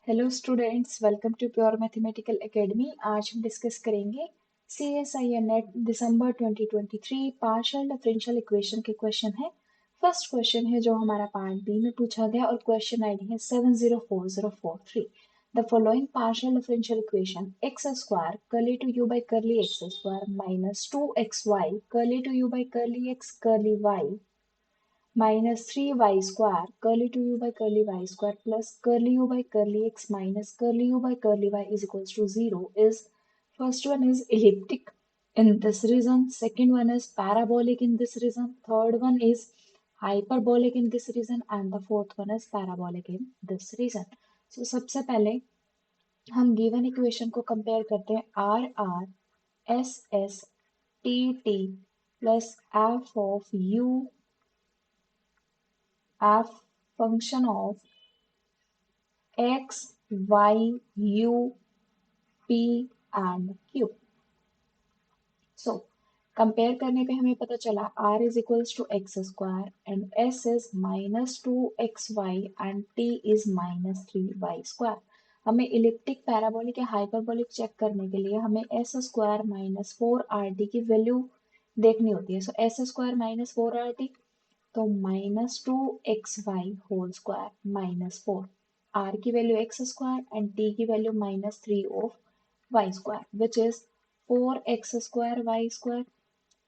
Hello students, welcome to pure mathematical academy. आज हम discuss करेंगे CSIR NET December 2023 partial differential equation के question है। फर्स्ट क्वेश्चन है जो हमारा पार्ट बी में पूछा गया और क्वेश्चन आईडी है 704043। The following partial differential equation X square curly two u by curly X square minus 2xy curly two u by curly X curly Y minus 3y square curly to u by curly y square plus curly u by curly x minus curly u by curly y is equals to 0 is first one is elliptic in this region, second one is parabolic in this region, third one is hyperbolic in this region and the fourth one is parabolic in this region. So सबसे पहले हम given equation को compare करते हैं R R S S T T plus F of U f function of x, y, u, p and q. So compare करने पे हमें पता चला r is equals to x square and s is minus 2xy and t is minus 3y square. हमें elliptic parabolic या hyperbolic check करने के लिए हमें s स्क्वायर माइनस 4rt की वैल्यू देखनी होती है. सो s स्क्वायर माइनस 4rt तो minus 2xy whole square minus 4. R की value x square and t की value minus 3 of y square which is 4x square y square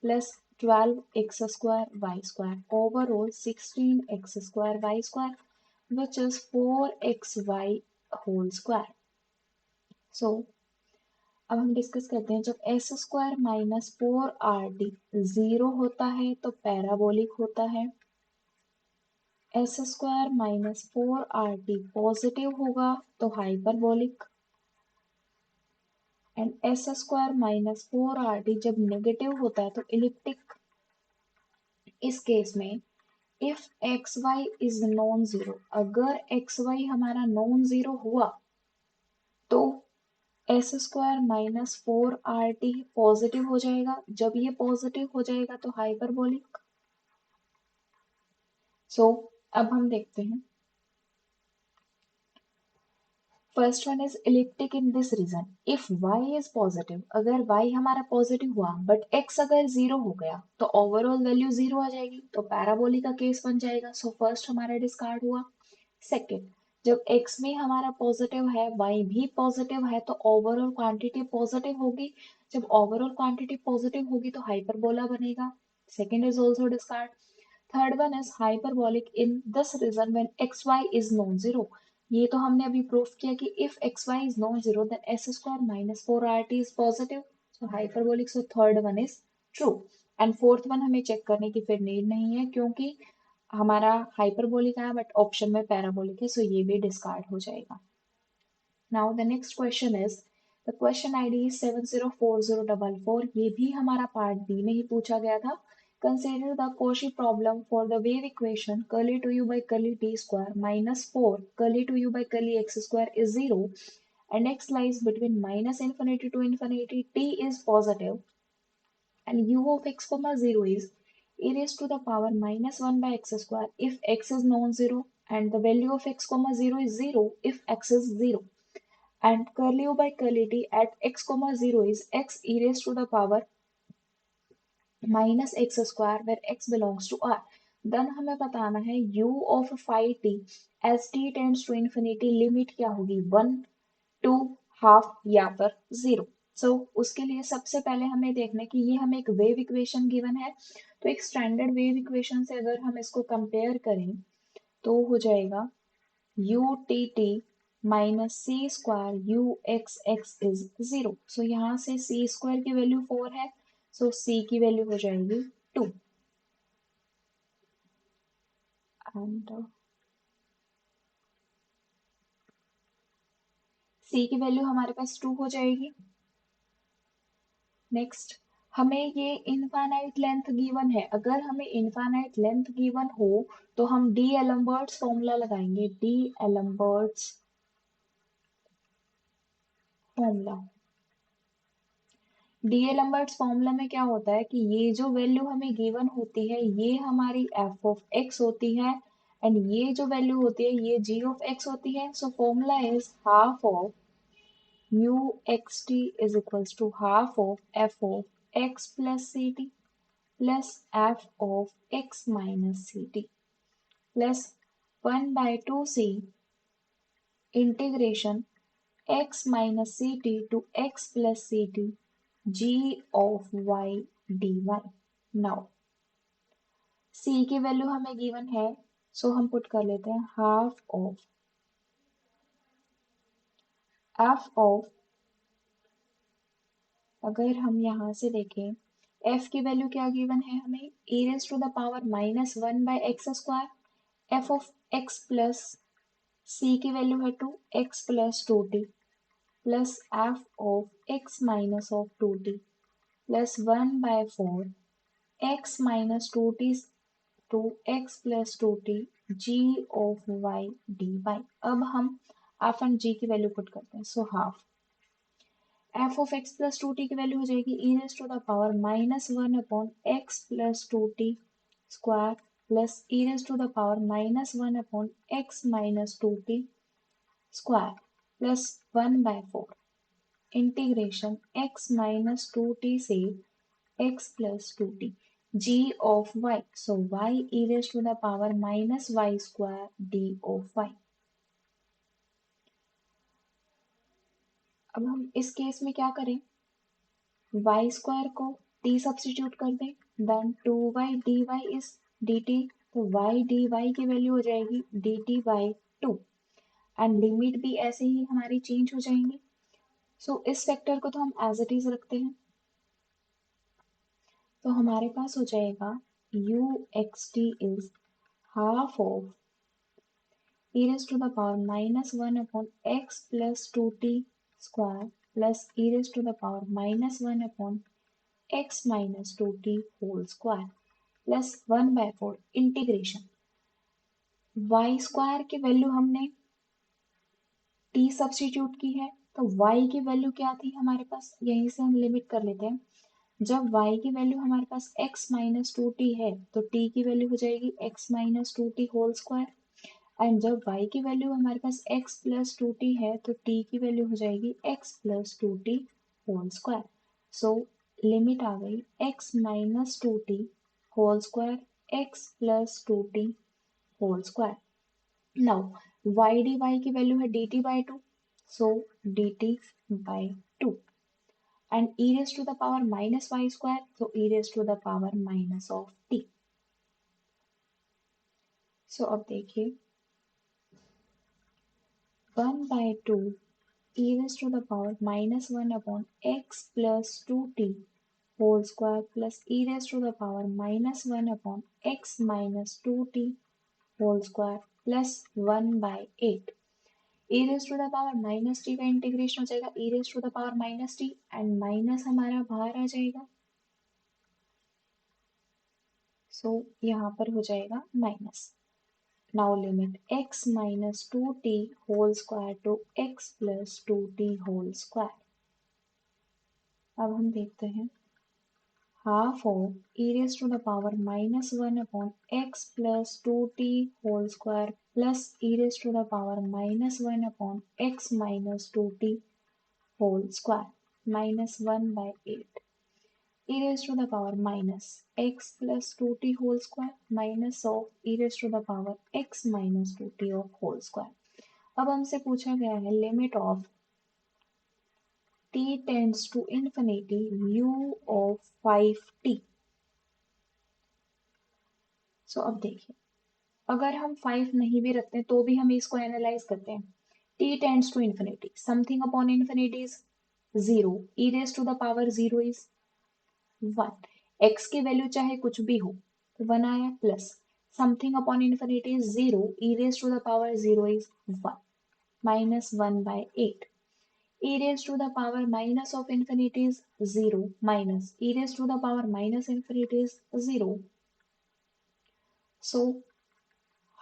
plus 12x square y square overall 16x square y square which is 4xy whole square. So अब हम discuss करते हैं, जब S square minus 4rt 0 होता है तो parabolic होता है, S square minus 4rt positive होगा तो hyperbolic and S square minus 4rt जब नेगेटिव होता है तो इलिप्टिक. इस केस में if X Y is non zero, अगर एक्स वाई हमारा नॉन जीरो हुआ तो S square minus 4rt positive हो जाएगा. जब ये पॉजिटिव हो जाएगा तो हाइपरबोलिक. सो अब हम देखते हैं, first one is elliptic in this region. If y is positive, अगर y हमारा पॉजिटिव हुआ बट x अगर जीरो हो गया तो ओवरऑल वैल्यू जीरो आ जाएगी, तो पैराबोलिक का केस बन जाएगा. सो फर्स्ट हमारा डिस्कार्ड हुआ. सेकंड, जब x में हमारा पॉजिटिव है y भी पॉजिटिव है तो ओवरऑल क्वांटिटी पॉजिटिव होगी. जब ओवरऑल क्वांटिटी पॉजिटिव होगी तो हाइपरबोला बनेगा. Second is also discard. Third one is hyperbolic in this region when xy is non zero. ये तो हमने अभी प्रूफ किया कि if X Y is non zero then S square minus 4rt is positive, so hyperbolic. So third one is true and fourth one हमें check करने की फिर नीड नहीं है क्योंकि हमारा हाइपरबोलिक है बट ऑप्शन में पैराबोलिक है, सो ये भी डिस्कार्ड हो जाएगा. Now the next question is the question ID 704044. ये भी हमारा पार्ट बी में ही पूछा गया था. Consider the Cauchy problem for the wave equation curly to u by curly t square minus 4 curly to u by curly x square is 0 and x lies between minus infinity to infinity, t is positive and u of x comma 0 is e raised to the power minus 1 by x square if x is non-zero and the value of x comma 0 is 0 if x is 0 and curly u by curly t at x comma 0 is x e raised to the power minus X square where X belongs to R. Then हमें बताना है u of five T as T tends to infinity limit क्या होगी, 1 2 half या फिर 0. सो उसके लिए सबसे पहले हमें देखना है कि ये हमें एक वेव इक्वेशन गिवन है. तो एक स्टैंडर्ड वेव इक्वेशन से अगर हम इसको कंपेयर करें तो हो जाएगा u T T minus C square U X X is 0. So यहाँ से सी स्क्वायर की वैल्यू 4 है, सो c की वैल्यू हो जाएगी 2 एंड c की वैल्यू हमारे पास 2 हो जाएगी. नेक्स्ट, हमें ये इनफाइनाइट लेंथ गिवन है. अगर हमें इनफाइनाइट लेंथ गिवन हो तो हम डी एलम्बर्ट्स फॉर्मूला लगाएंगे. D d'Alembert's formula, D d'Alembert's formula में क्या होता है कि ये जो वैल्यू हमें गिवन होती है ये हमारी एफ ऑफ एक्स होती है एंड ये जो वैल्यू होती है ये g ऑफ x होती है. So formula is half of mu xt is equals to half of f of x plus ct plus f of x minus ct plus 1 by 2c integration x minus ct to x plus ct g of y dy. Now c की value हमें given है, सो हम put कर लेते हैं half of f of, अगर हम यहाँ से देखें f की वैल्यू क्या गिवन है हमें, e raise to the power minus one by x square, f of x plus c की वैल्यू है two x plus two t plus f of x minus of two t plus one by four x minus two t two x plus two t g of y d y. अब हम F and जी की value put करते हैं. So half f of x plus two t की value हो जाएगी e raise to the power minus one upon x plus two t square plus e raise to the power minus one upon x minus two t square plus one by four integration x minus two t से x plus 2t g of y. So y e raised to the power minus y square d of y. अब हम इस case में क्या करें, y square को t substitute कर दें, then 2y dy is dt. तो y dy की वैल्यू हो जाएगी dt by two and limit भी ऐसे ही हमारी चेंज हो जाएंगी. सो इस फैक्टर को तो हम एज इट इज रखते हैं. तो हमारे पास हो जाएगा u x t is half of e raised to the power minus 1 upon x plus 2t square plus e raised to the power minus 1 upon x minus 2t whole square plus 1 by 4 integration y square की value हमने t substitute की है, तो y की value क्या थी हमारे पास, यहीं से हम लिमिट कर लेते हैं. जब y की वैल्यू हमारे पास x माइनस टू टी है तो t की वैल्यू हो जाएगी x minus two t whole square. And जब y की वैल्यू हमारे पास x प्लस टू टी है तो t की वैल्यू हो जाएगी x plus two t whole square. So limit आ गई x minus two t whole square x plus two t whole square. Now y dy की वैल्यू है dt by to, so dt by two and e raise to the power minus y square, so e raise to the power minus of t. So अब देखिए 1 by 2 e raised to the power minus 1 upon x plus 2t whole square plus e raised to the power minus 1 upon x minus 2t whole square plus 1 by 8. e raised to the power minus t का integration हो जाएगा e raised to the power minus t and minus हमारा बाहर आ जाएगा, सो यहाँ पर हो जाएगा minus. Now limit x minus 2t whole square to x plus 2t whole square. अब हम देखते हैं half of e raised to the power minus 1 upon x plus 2t whole square plus e raised to the power minus 1 upon x minus 2t whole square minus 1 by 8 e raised to the power minus x plus 2t whole square minus of e raised to the power x minus 2t of whole square. अब हमसे पूछा गया है limit of t tends to infinity u of 5t. So अब देखिए अगर हम 5 नहीं भी रखते हैं तो भी हम इसको एनालाइज करते हैं. t tends to infinity, something upon infinity is 0, e raise to the power 0 is 1, x की वैल्यू चाहे कुछ भी हो तो 1 आया plus something upon infinity is 0, e raise to the power 0 is 1 minus 1 by 8. E raised to the power minus of infinity is 0 minus e raised to the power minus infinity is 0. So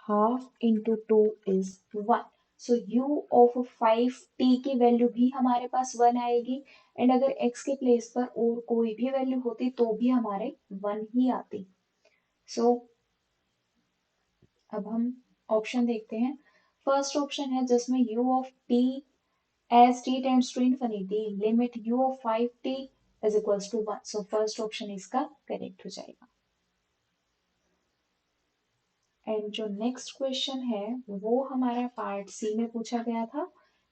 half into 2 is 1. So u of 5t की value भी हमारे पास 1 आएगी and अगर x के place पर और कोई भी वैल्यू होती तो भी हमारे 1 ही आती. So अब हम ऑप्शन देखते हैं। फर्स्ट ऑप्शन है जिसमें u of t as t tends to infinity limit u of 5t is equals to 1, so first option इसका करेक्ट हो जाएगा। एंड जो नेक्स्ट क्वेश्चन है वो हमारा पार्ट सी में पूछा गया था।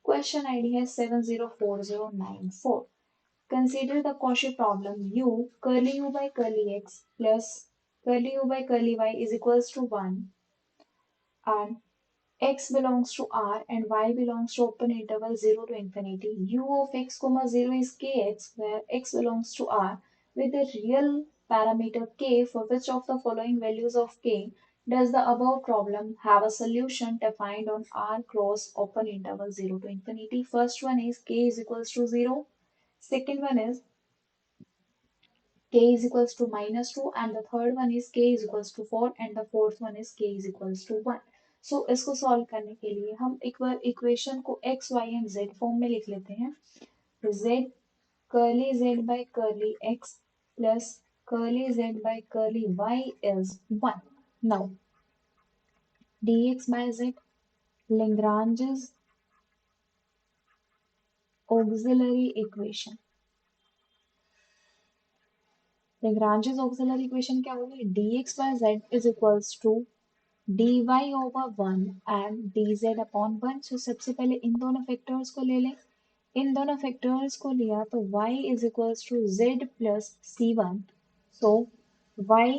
क्वेश्चन आईडी है 704094। Consider the Cauchy problem u curly u by curly x plus curly u by curly y is equals to 1 and x belongs to R and y belongs to open interval 0 to infinity. U of x comma 0 is kx where x belongs to R with the real parameter k for which of the following values of k does the above problem have a solution defined on R cross open interval 0 to infinity. First one is k is equals to 0. Second one is k is equals to minus 2 and the third one is k is equals to 4 and the fourth one is k is equals to 1. So इसको solve करने के लिए हम एक बार equation को x, y and z form में लिख लेते हैं। z curly z by curly x plus curly z by curly y is 1. Now dx by z Lagrange's auxiliary equation। Lagrange's auxiliary equation क्या होगी? dx by z is equals to dy over 1 and dz upon 1। सो सबसे पहले इन दोनों factors को ले लें। इन दोनों factors को लिया तो y is equals to z प्लस c1। So y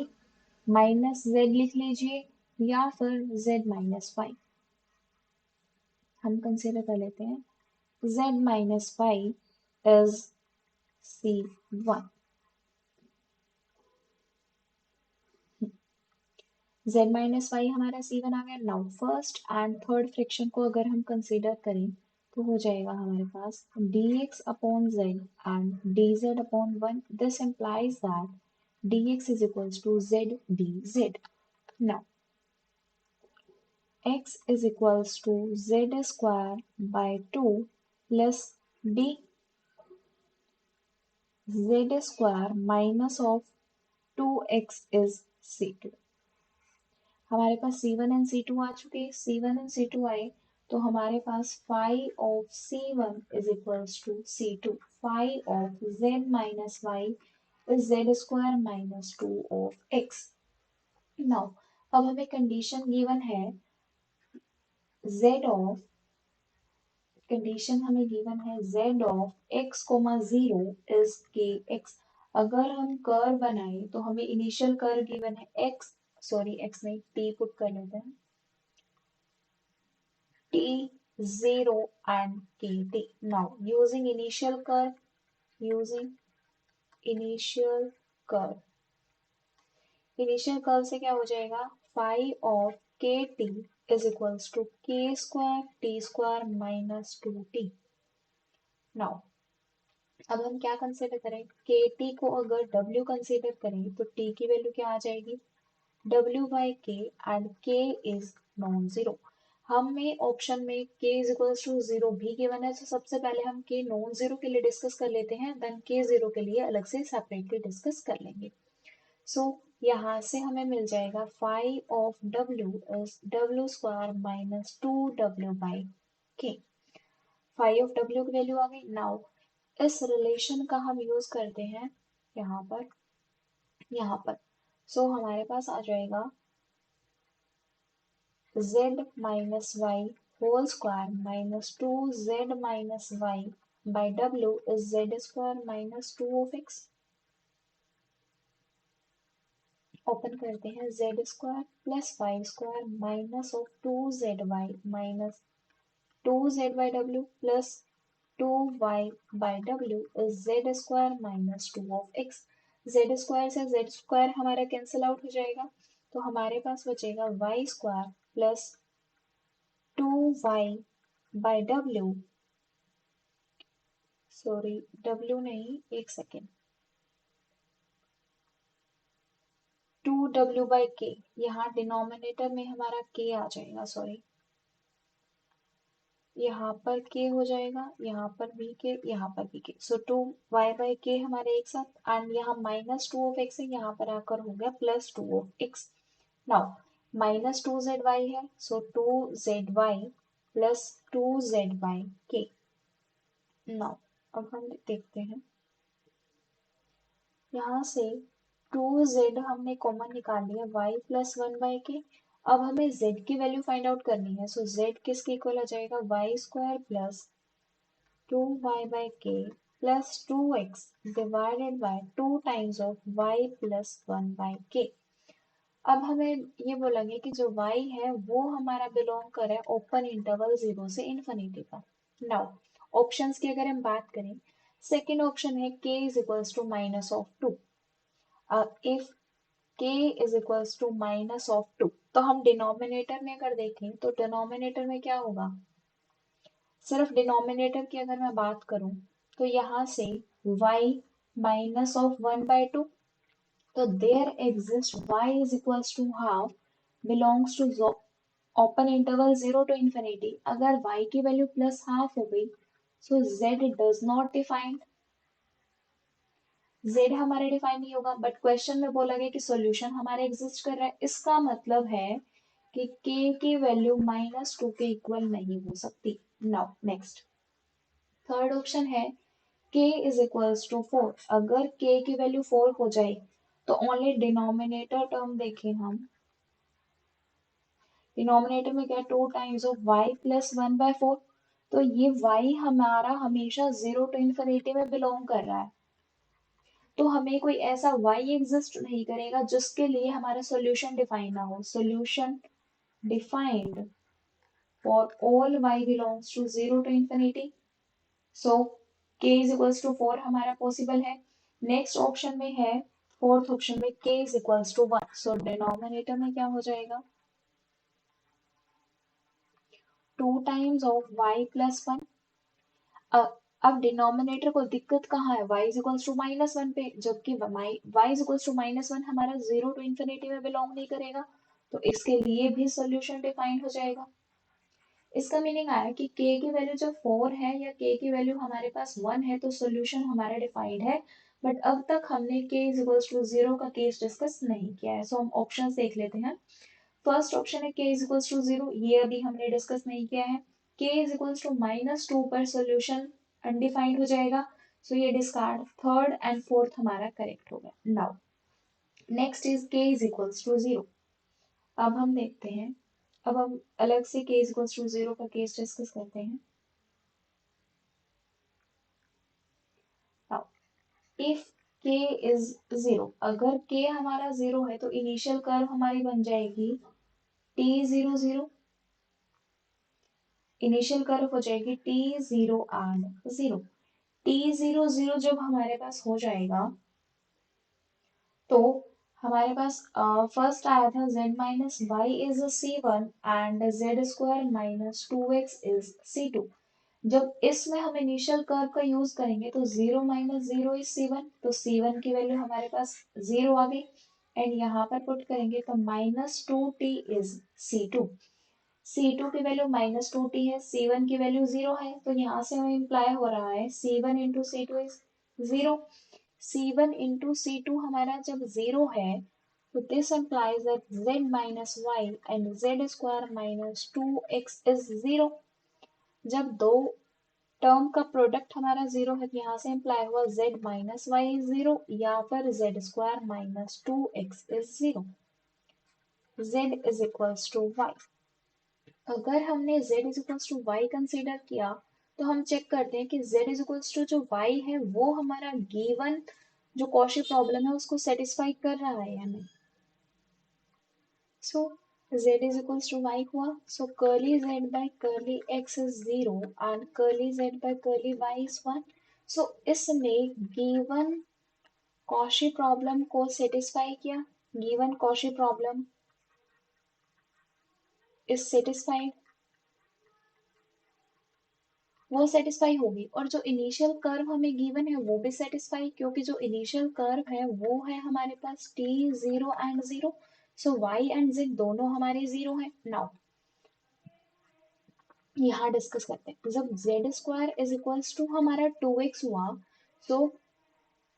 minus z लिख लीजिए या फिर z माइनस y। हम कंसीडर कर लेते हैं z minus y is c1। z minus y हमारा c1 आ गया। Now first and third fraction को अगर हम कंसीडर करें तो हो जाएगा हमारे पास dx upon z and dz upon 1। This implies that dx is equals to z dz। Now x is equals to z square by 2 plus d z square minus of 2x is c2। हमारे पास C1 and C2 आ चुके हैं। C1 and C2 आए तो हमारे पास phi of C1 is equals to C2। phi of Z minus Y is Z square minus 2 of X। Now अब हमें condition given है Z ऑफ कंडीशन हमें गिवन है Z of x comma 0 is kx। अगर हम curve बनाए तो हमें इनिशियल कर्व गिवन है x, सॉरी x नहीं t पुट कर लेते हैं t0 and kt। Now using initial curve से क्या हो जाएगा phi of kt is equals to k square t square minus 2t। Now अब हम क्या कंसीडर करें kt को अगर w कंसीडर करें तो t की वैल्यू क्या आ जाएगी w by k and k is non zero. हमें ऑप्शन में k is equals to 0 भी गिवन है तो सबसे पहले हम k नॉन जीरो के लिए डिस्कस कर लेते हैं, देन k जीरो के लिए अलग से सेपरेटली डिस्कस कर लेंगे। सो यहाँ से हमें मिल जाएगा phi of w is w square minus 2w by k। phi of w की वैल्यू आ गई। नाउ इस रिलेशन का हम यूज करते हैं यहाँ पर सो हमारे पास आ जाएगा z minus y whole square minus 2z minus y by w is z square minus 2 of x। Open करते हैं z square plus y square minus of 2zy minus 2z by w plus 2y by w is z square minus 2 of x। z square से z square हमारा cancel out हो जाएगा तो हमारे पास बचेगा y square plus 2y by w, sorry w नहीं एक second 2w by k। यहाँ डिनोमिनेटर में हमारा k आ जाएगा, सॉरी यहाँ पर k हो जाएगा, यहाँ पर भी k, यहाँ पर भी k। So 2y by k हमारे एक साथ एंड यहाँ माइनस 2 ऑफ x है, यहाँ पर आकर हो गया plus 2 of x। Now -2zy है, सो 2zy प्लस 2z/k। नाउ अब हम देखते हैं, यहाँ से 2z हमने कॉमन निकाल लिया, y प्लस 1/k। अब हमें z की वैल्यू फाइंड आउट करनी है, सो z किसके इक्वल आ जाएगा, y² plus 2y/k plus 2x divided by 2 times of y plus 1/k। अब हमें ये बोलेंगे कि जो y है वो हमारा बिलोंग कर रहा है ओपन इंटरवल 0 से इन्फिनिटी का। नाउ ऑप्शंस की अगर हम बात करें, सेकेंड ऑप्शन है k is equals to minus of 2। If k is equals to minus of 2, तो हम डिनोमिनेटर में अगर देखें तो डिनोमिनेटर में क्या होगा, सिर्फ डिनोमिनेटर की अगर मैं बात करूं तो यहाँ से y माइनस ऑफ 1/2, तो there exist y is equals to half belongs to open interval 0 to infinity. अगर y की वैल्यू प्लस हाफ हो गई, so z does not defined, z हमारे डिफाइन नहीं होगा, बट क्वेश्चन में बोला गया कि सॉल्यूशन हमारे एग्जिस्ट कर रहा है। इसका मतलब है कि k की वैल्यू -2 के इक्वल नहीं हो सकती। नाउ नेक्स्ट थर्ड ऑप्शन है k इज इक्वल्स टू 4। अगर k की वैल्यू 4 हो जाए तो ओनली डिनोमिनेटर टर्म देखें हम, डिनोमिनेटर में क्या 2 टाइम्स ऑफ y प्लस 1/4, तो ये y हमारा हमेशा 0 टू इंफिनिटी में बिलोंग कर रहा है, तो हमें कोई ऐसा y एग्जिस्ट नहीं करेगा जिसके लिए हमारा सॉल्यूशन डिफाइन ना हो। Solution defined for all y belongs to 0 to infinity, so k is equals to 4 हमारा पॉसिबल है। नेक्स्ट ऑप्शन में है, फोर्थ ऑप्शन में k is equals to 1, so denominator में क्या हो जाएगा 2 टाइम्स ऑफ y प्लस 1। अब डिनोमिनेटर को दिक्कत कहाँ है, y इज इक्वल्स टू -1 पे, जबकि y इज इक्वल्स टू -1 हमारा 0 टू इंफिनिटी में बिलोंग नहीं करेगा, तो इसके लिए भी सॉल्यूशन डिफाइन हो जाएगा। इसका मीनिंग आया कि k की वैल्यू जब 4 है या k की वैल्यू हमारे पास 1 है तो सॉल्यूशन हमारा डिफाइंड है, बट अब तक हमने k इज इक्वल्स टू 0 का केस डिस्कस नहीं किया है, सो हम ऑप्शंस देख लेते हैं। फर्स्ट ऑप्शन है k इज इक्वल्स टू 0, ये अभी हमने डिस्कस नहीं किया है। k इज इक्वल्स टू -2 पर सॉल्यूशन अनडिफाइंड हो जाएगा, सो ये डिस्कार्ड, थर्ड एंड फोर्थ हमारा करेक्ट होगा। Now next is k is equals to 0। अब हम देखते हैं, अब हम अलग से k इज इक्वल्स टू 0 का केस डिस्कस करते हैं। इफ k इज 0, अगर k हमारा 0 है तो इनिशियल कर्व हमारी बन जाएगी t0 0, इनिशियल कर्व हो जाएगी t0 एंड 0। t0 जब हमारे पास हो जाएगा तो हमारे पास फर्स्ट आया था z minus y is c1 and z² minus 2x is c2। जब इसमें हम इनिशियल कर्व का यूज करेंगे तो 0 माइनस 0 इज c1, तो c1 की वैल्यू हमारे पास 0 आ गई, एंड यहाँ पर पुट करेंगे तो -2t इज c2। c2 की वैल्यू -2t है, c1 की वैल्यू 0 है, तो यहाँ से हमें इम्प्लाई हो रहा है c1 into c2 is 0। c1 into c2 हमारा जब 0 है तो this implies that z minus y and z² minus 2x is 0। जब दो टर्म का प्रोडक्ट हमारा 0 है तो यहाँ से इम्प्लाई हुआ z माइनस वाई इज 0 या फिर z² minus 2x is 0। z is equals to y। अगर हमने z is equals to y consider किया तो हम चेक करते हैं कि z इज इक्वल्स टू जो y है वो हमारा गिवन जो कॉची प्रॉब्लम है उसको सेटिस्फाई कर रहा है या नहीं। So z is equals to y हुआ, so curly z by curly x is 0 and curly z by curly y is 1। So इसने गिवन कॉची प्रॉब्लम को सेटिस्फाई किया, given Cauchy problem is satisfied, वो सेटिस्फाई होगी, और जो initial curve हमें given है वो भी सेटिस्फाई, क्योंकि जो इनिशियल कर्व है वो है हमारे पास t0 and 0, so y and z दोनों हमारे 0 है। नाउ यहाँ डिस्कस करते हैं, जब z² इज इक्वल्स टू हमारा 2x हुआ, so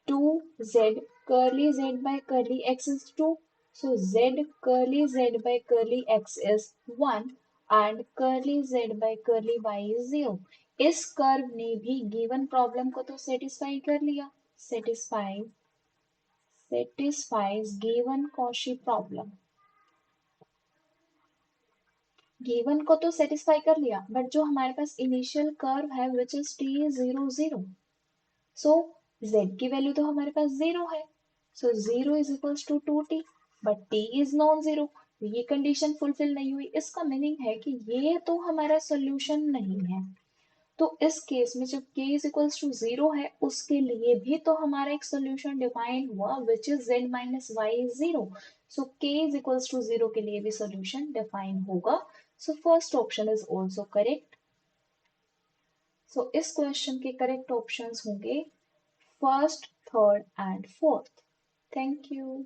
2z curly z by curly x is 2, So z curly z by curly x is 1 and curly z by curly y is 0. इस कर्व ने भी given problem को तो satisfy कर लिया, satisfies given Cauchy problem, given को तो satisfy कर लिया, बट जो हमारे पास इनिशियल कर्व है which is t 0 0, so z की वैल्यू तो हमारे पास 0 है, so 0 is equals to 2t, but t is non zero, ये कंडीशन फुलफिल नहीं हुई। इसका मीनिंग है कि ये तो हमारा सोल्यूशन नहीं है। तो इस केस में जब k इज इक्वल्स टू 0 है उसके लिए भी तो हमारा एक सोल्यूशन डिफाइन हुआ which is z minus y is 0, so k is equals to 0 के लिए भी सोल्यूशन डिफाइन होगा। So first option is also correct. सो इस क्वेश्चन के करेक्ट ऑप्शंस होंगे first, third and fourth. Thank you.